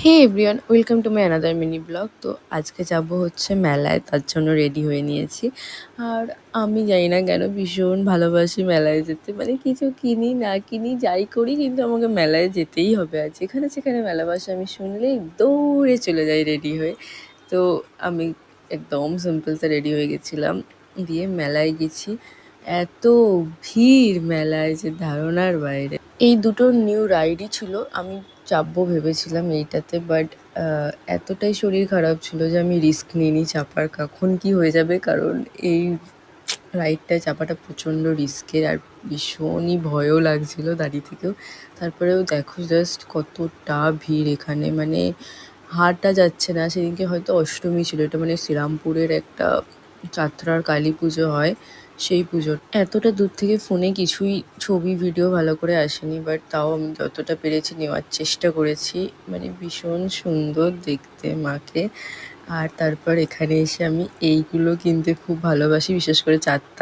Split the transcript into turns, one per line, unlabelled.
Hey everyone, welcome to my another mini blog. তো আজকে যাব হচ্ছে মেলায়, তার জন্য রেডি হয়ে নিয়েছি। আর আমি জানি না কেন ভীষণ ভালোবাসি মেলায় যেতে, মানে কিছু কিনি না কিনি যাই করি কিন্তু আমাকে মেলায় যেতেই হবে। আর যেখানে যেখানে মেলা বসে আমি শুনলেই দৌড়ে চলে যাই রেডি হয়ে। তো আমি একদম সিম্পলসে রেডি হয়ে গেছিলাম, দিয়ে মেলায় গেছি। এত ভিড় মেলায় যে ধারণার বাইরে। এই দুটো নিউ রাইডই ছিল, আমি চাপবো ভেবেছিলাম এইটাতে, বাট এতটাই শরীর খারাপ ছিল যে আমি রিস্ক নিইনি চাপার, কখন কি হয়ে যাবে। কারণ এই রাইডটায় চাপাটা প্রচণ্ড রিস্কের, আর ভীষণই ভয়ও লাগছিল দাঁড়িয়ে থেকেও। তারপরেও দেখো জাস্ট কতটা ভিড় এখানে, মানে হাঁটা যাচ্ছে না। সেদিনকে হয়তো অষ্টমী ছিল, এটা মানে শ্রীরামপুরের একটা চাত্রার কালী পুজো হয়, সেই পুজোর। এতটা দূর থেকে ফোনে কিছুই ছবি ভিডিও ভালো করে আসেনি, বাট তাও আমি যতটা পেরেছি নেওয়ার চেষ্টা করেছি। মানে ভীষণ সুন্দর দেখতে মাকে। আর তারপর এখানে এসে আমি এইগুলো কিনতে খুব ভালোবাসি, বিশেষ করে চাঁদটা।